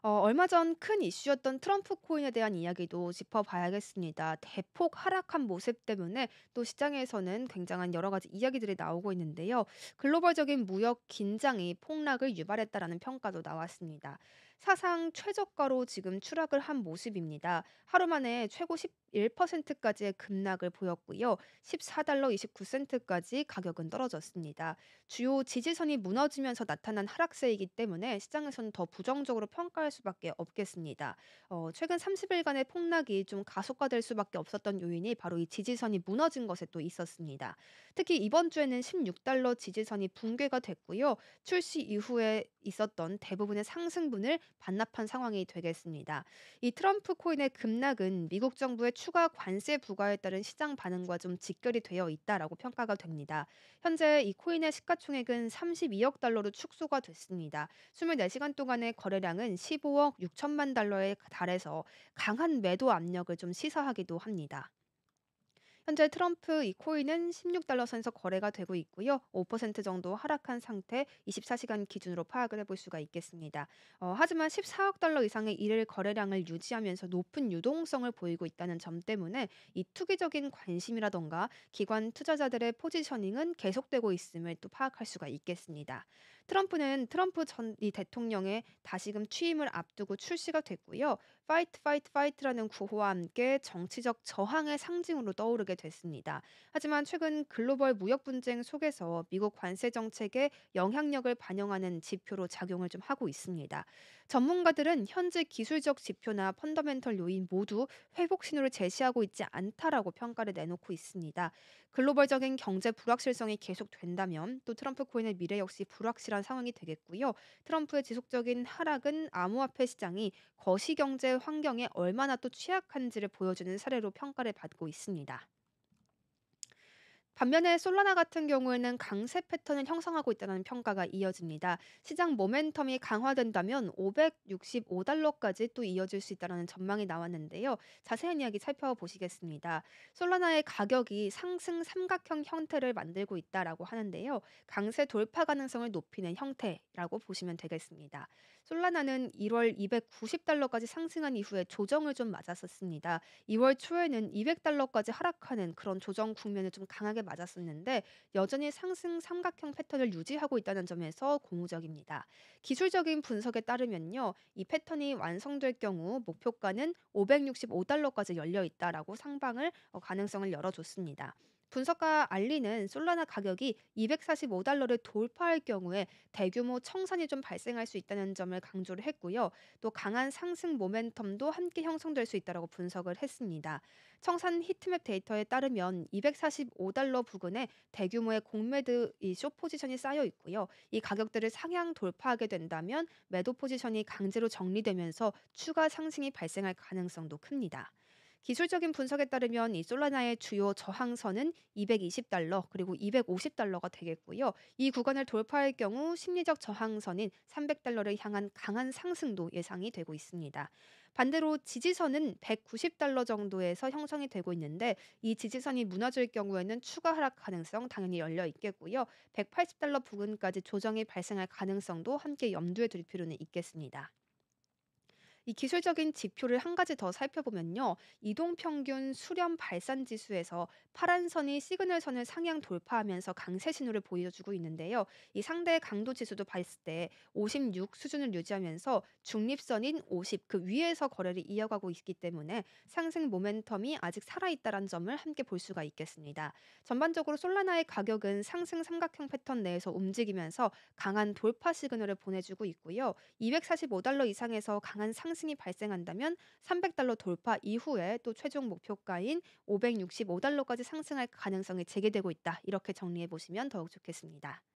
얼마 전 큰 이슈였던 트럼프 코인에 대한 이야기도 짚어봐야겠습니다. 대폭 하락한 모습 때문에 또 시장에서는 굉장한 여러 가지 이야기들이 나오고 있는데요. 글로벌적인 무역 긴장이 폭락을 유발했다라는 평가도 나왔습니다. 사상 최저가로 지금 추락을 한 모습입니다. 하루 만에 최고 11%까지의 급락을 보였고요. 14달러 29센트까지 가격은 떨어졌습니다. 주요 지지선이 무너지면서 나타난 하락세이기 때문에 시장에서는 더 부정적으로 평가할 수밖에 없겠습니다. 최근 30일간의 폭락이 좀 가속화될 수밖에 없었던 요인이 바로 이 지지선이 무너진 것에 또 있었습니다. 특히 이번 주에는 16달러 지지선이 붕괴가 됐고요. 출시 이후에 있었던 대부분의 상승분을 반납한 상황이 되겠습니다. 이 트럼프 코인의 급락은 미국 정부의 추가 관세 부과에 따른 시장 반응과 좀 직결이 되어 있다라고 평가가 됩니다. 현재 이 코인의 시가총액은 32억 달러로 축소가 됐습니다. 24시간 동안의 거래량은 15억 6천만 달러에 달해서 강한 매도 압력을 좀 시사하기도 합니다. 현재 트럼프 이 코인은 16달러 선에서 거래가 되고 있고요. 5% 정도 하락한 상태 24시간 기준으로 파악을 해볼 수가 있겠습니다. 하지만 14억 달러 이상의 일일 거래량을 유지하면서 높은 유동성을 보이고 있다는 점 때문에 이 투기적인 관심이라던가 기관 투자자들의 포지셔닝은 계속되고 있음을 또 파악할 수가 있겠습니다. 트럼프는 트럼프 전 이 대통령의 다시금 취임을 앞두고 출시가 됐고요. 파이트 파이트 파이트라는 구호와 함께 정치적 저항의 상징으로 떠오르게 됐습니다. 하지만 최근 글로벌 무역 분쟁 속에서 미국 관세 정책의 영향력을 반영하는 지표로 작용을 좀 하고 있습니다. 전문가들은 현재 기술적 지표나 펀더멘털 요인 모두 회복 신호를 제시하고 있지 않다라고 평가를 내놓고 있습니다. 글로벌적인 경제 불확실성이 계속된다면 또 트럼프 코인의 미래 역시 불확실한 상황이 되겠고요. 트럼프의 지속적인 하락은 암호화폐 시장이 거시경제 환경에 얼마나 또 취약한지를 보여주는 사례로 평가를 받고 있습니다. 반면에 솔라나 같은 경우에는 강세 패턴을 형성하고 있다는 평가가 이어집니다. 시장 모멘텀이 강화된다면 565달러까지 또 이어질 수 있다는 전망이 나왔는데요. 자세한 이야기 살펴보시겠습니다. 솔라나의 가격이 상승 삼각형 형태를 만들고 있다라고 하는데요. 강세 돌파 가능성을 높이는 형태라고 보시면 되겠습니다. 솔라나는 1월 290달러까지 상승한 이후에 조정을 좀 맞았었습니다. 2월 초에는 200달러까지 하락하는 그런 조정 국면을 좀 강하게 맞았었는데 여전히 상승 삼각형 패턴을 유지하고 있다는 점에서 고무적입니다. 기술적인 분석에 따르면요. 이 패턴이 완성될 경우 목표가는 565달러까지 열려 있다라고 상방을 가능성을 열어줬습니다. 분석가 알리는 솔라나 가격이 245달러를 돌파할 경우에 대규모 청산이 좀 발생할 수 있다는 점을 강조를 했고요. 또 강한 상승 모멘텀도 함께 형성될 수 있다고 분석을 했습니다. 청산 히트맵 데이터에 따르면 245달러 부근에 대규모의 공매드 이 숏 포지션이 쌓여 있고요. 이 가격대를 상향 돌파하게 된다면 매도 포지션이 강제로 정리되면서 추가 상승이 발생할 가능성도 큽니다. 기술적인 분석에 따르면 이 솔라나의 주요 저항선은 220달러 그리고 250달러가 되겠고요. 이 구간을 돌파할 경우 심리적 저항선인 300달러를 향한 강한 상승도 예상이 되고 있습니다. 반대로 지지선은 190달러 정도에서 형성이 되고 있는데 이 지지선이 무너질 경우에는 추가 하락 가능성 당연히 열려 있겠고요. 180달러 부근까지 조정이 발생할 가능성도 함께 염두에 둘 필요는 있겠습니다. 이 기술적인 지표를 한 가지 더 살펴보면요. 이동평균 수렴 발산 지수에서 파란 선이 시그널 선을 상향 돌파하면서 강세 신호를 보여주고 있는데요. 이 상대 강도 지수도 봤을 때 56 수준을 유지하면서 중립선인 50 그 위에서 거래를 이어가고 있기 때문에 상승 모멘텀이 아직 살아있다는 점을 함께 볼 수가 있겠습니다. 전반적으로 솔라나의 가격은 상승 삼각형 패턴 내에서 움직이면서 강한 돌파 시그널을 보내주고 있고요. 245달러 이상에서 강한 상승이 발생한다면 300달러 돌파 이후에 또 최종 목표가인 565달러까지 상승할 가능성이 제기되고 있다. 이렇게 정리해 보시면 더욱 좋겠습니다.